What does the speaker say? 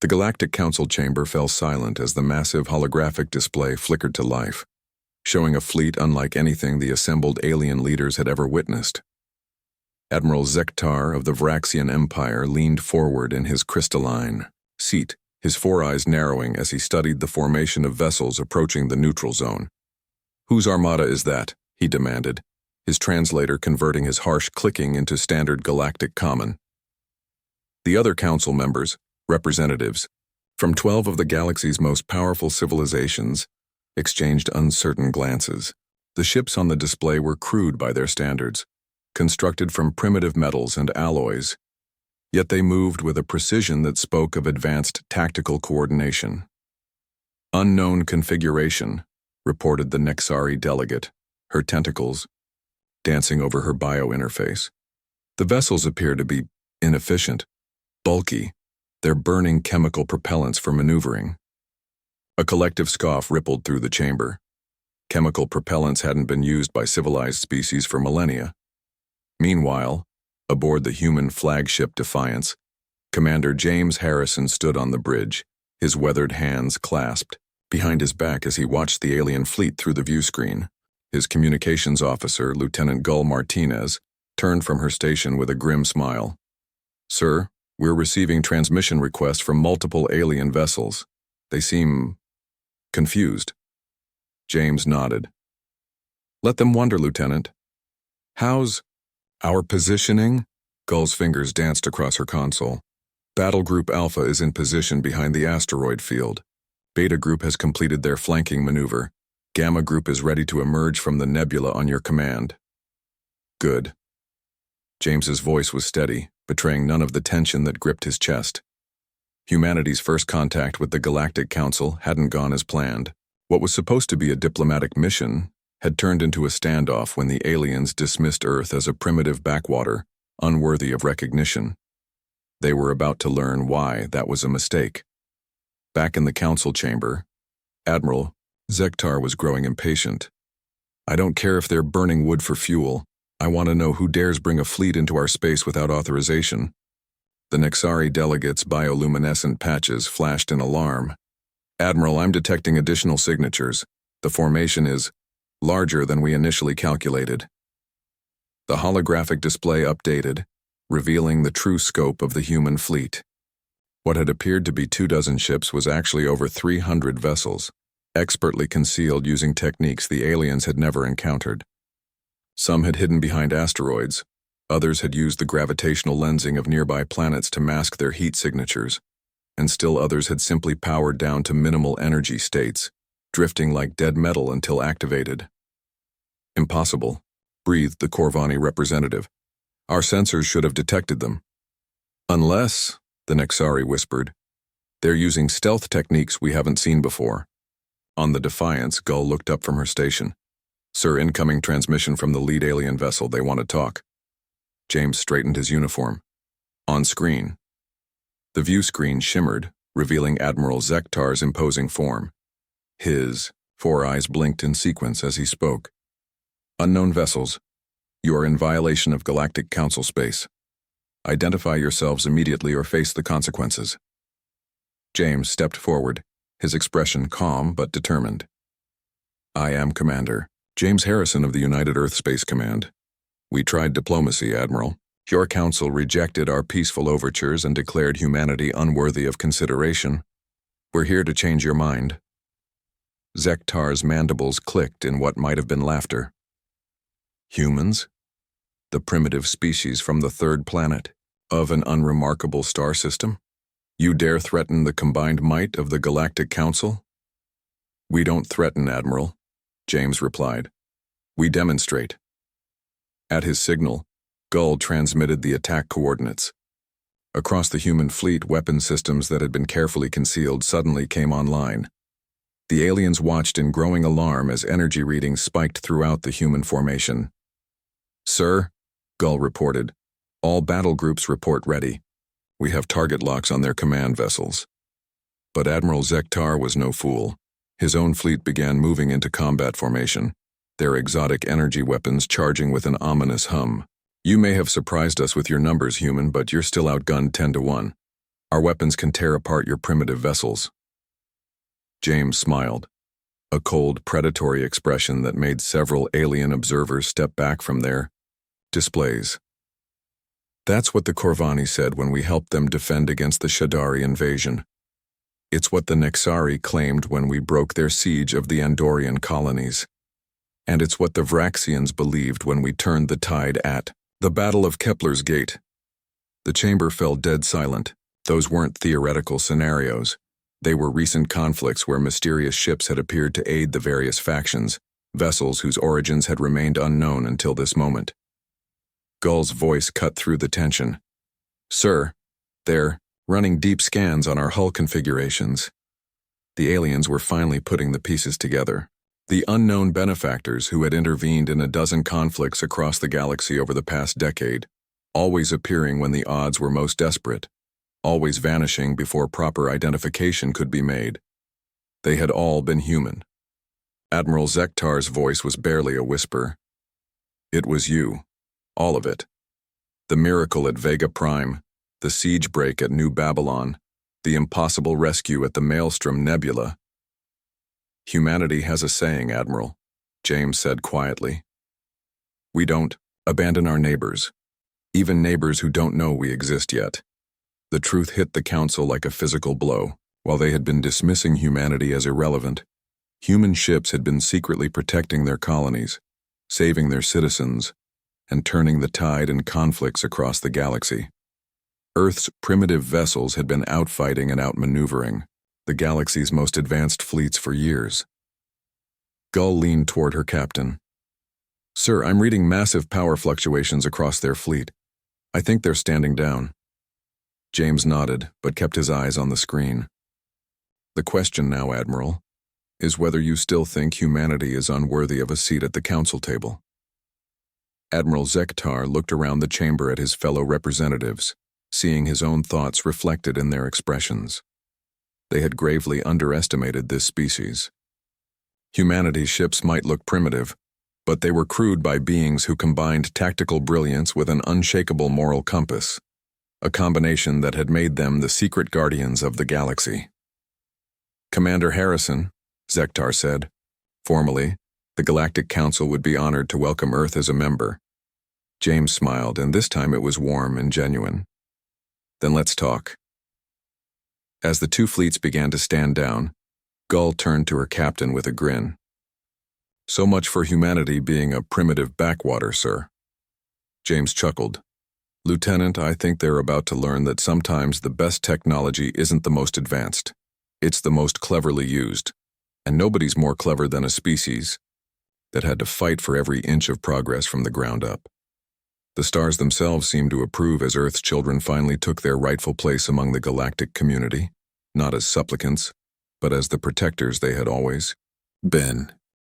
The Galactic Council chamber fell silent as the massive holographic display flickered to life, showing a fleet unlike anything the assembled alien leaders had ever witnessed. Admiral Zektar of the Vraxian Empire leaned forward in his crystalline seat, his four eyes narrowing as he studied the formation of vessels approaching the neutral zone. "Whose armada is that?" he demanded, his translator converting his harsh clicking into standard galactic common. The other council members, representatives, from 12 of the galaxy's most powerful civilizations, exchanged uncertain glances. The ships on the display were crude by their standards, constructed from primitive metals and alloys, yet they moved with a precision that spoke of advanced tactical coordination. "Unknown configuration," reported the Nexari delegate, her tentacles dancing over her biointerface. "The vessels appear to be inefficient, bulky, they're burning chemical propellants for maneuvering." A collective scoff rippled through the chamber. Chemical propellants hadn't been used by civilized species for millennia. Meanwhile, aboard the human flagship Defiance, Commander James Harrison stood on the bridge, his weathered hands clasped behind his back as he watched the alien fleet through the viewscreen. His communications officer, Lieutenant Gull Martinez, turned from her station with a grim smile. "Sir, we're receiving transmission requests from multiple alien vessels. They seem confused." James nodded. "Let them wonder, Lieutenant. How's our positioning?" Gull's fingers danced across her console. "Battle Group Alpha is in position behind the asteroid field. Beta Group has completed their flanking maneuver. Gamma Group is ready to emerge from the nebula on your command." "Good." James's voice was steady, betraying none of the tension that gripped his chest. Humanity's first contact with the Galactic Council hadn't gone as planned. What was supposed to be a diplomatic mission had turned into a standoff when the aliens dismissed Earth as a primitive backwater, unworthy of recognition. They were about to learn why that was a mistake. Back in the council chamber, Admiral Zektar was growing impatient. "I don't care if they're burning wood for fuel. I want to know who dares bring a fleet into our space without authorization." The Nexari delegates' bioluminescent patches flashed in alarm. "Admiral, I'm detecting additional signatures. The formation is larger than we initially calculated." The holographic display updated, revealing the true scope of the human fleet. What had appeared to be 24 ships was actually over 300 vessels, expertly concealed using techniques the aliens had never encountered. Some had hidden behind asteroids, others had used the gravitational lensing of nearby planets to mask their heat signatures, and still others had simply powered down to minimal energy states, drifting like dead metal until activated. "Impossible," breathed the Corvani representative. "Our sensors should have detected them." "Unless," the Nexari whispered, "they're using stealth techniques we haven't seen before." On the Defiance, Gull looked up from her station. "Sir, incoming transmission from the lead alien vessel. They want to talk." James straightened his uniform. On screen. The view screen shimmered, revealing Admiral Zektar's imposing form. His four eyes blinked in sequence as he spoke. "Unknown vessels, you are in violation of Galactic Council space. Identify yourselves immediately or face the consequences." James stepped forward, his expression calm but determined. "I am Commander James Harrison of the United Earth Space Command. We tried diplomacy, Admiral. Your council rejected our peaceful overtures and declared humanity unworthy of consideration. We're here to change your mind." Zektar's mandibles clicked in what might have been laughter. "Humans? The primitive species from the third planet of an unremarkable star system? You dare threaten the combined might of the Galactic Council?" "We don't threaten, Admiral," James replied. "We demonstrate." At his signal, Gull transmitted the attack coordinates. Across the human fleet, weapon systems that had been carefully concealed suddenly came online. The aliens watched in growing alarm as energy readings spiked throughout the human formation. "Sir," Gull reported, "all battle groups report ready. We have target locks on their command vessels." But Admiral Zektar was no fool. His own fleet began moving into combat formation, their exotic energy weapons charging with an ominous hum. "You may have surprised us with your numbers, human, but you're still outgunned 10-1. Our weapons can tear apart your primitive vessels." James smiled, a cold, predatory expression that made several alien observers step back from their displays. "That's what the Corvani said when we helped them defend against the Shadari invasion. It's what the Nexari claimed when we broke their siege of the Andorian colonies. And it's what the Vraxians believed when we turned the tide at the Battle of Kepler's Gate." The chamber fell dead silent. Those weren't theoretical scenarios. They were recent conflicts where mysterious ships had appeared to aid the various factions, vessels whose origins had remained unknown until this moment. Gull's voice cut through the tension. "Sir, they're running deep scans on our hull configurations." The aliens were finally putting the pieces together. The unknown benefactors who had intervened in a dozen conflicts across the galaxy over the past decade, always appearing when the odds were most desperate, always vanishing before proper identification could be made. They had all been human. Admiral Zektar's voice was barely a whisper. "It was you. All of it. The miracle at Vega Prime, the siege break at New Babylon, the impossible rescue at the Maelstrom Nebula." "Humanity has a saying, Admiral," James said quietly. "We don't abandon our neighbors, even neighbors who don't know we exist yet." The truth hit the Council like a physical blow. While they had been dismissing humanity as irrelevant, human ships had been secretly protecting their colonies, saving their citizens, and turning the tide in conflicts across the galaxy. Earth's primitive vessels had been outfighting and outmaneuvering the galaxy's most advanced fleets for years. Gull leaned toward her captain. "Sir, I'm reading massive power fluctuations across their fleet. I think they're standing down." James nodded, but kept his eyes on the screen. "The question now, Admiral, is whether you still think humanity is unworthy of a seat at the council table." Admiral Zektar looked around the chamber at his fellow representatives, seeing his own thoughts reflected in their expressions. They had gravely underestimated this species. Humanity's ships might look primitive, but they were crewed by beings who combined tactical brilliance with an unshakable moral compass, a combination that had made them the secret guardians of the galaxy. "Commander Harrison," Zektar said, "formally, the Galactic Council would be honored to welcome Earth as a member." James smiled, and this time it was warm and genuine. "Then let's talk." As the two fleets began to stand down, Gull turned to her captain with a grin. "So much for humanity being a primitive backwater, sir." James chuckled. "Lieutenant, I think they're about to learn that sometimes the best technology isn't the most advanced. It's the most cleverly used. And nobody's more clever than a species that had to fight for every inch of progress from the ground up." The stars themselves seemed to approve as Earth's children finally took their rightful place among the galactic community, not as supplicants, but as the protectors they had always been.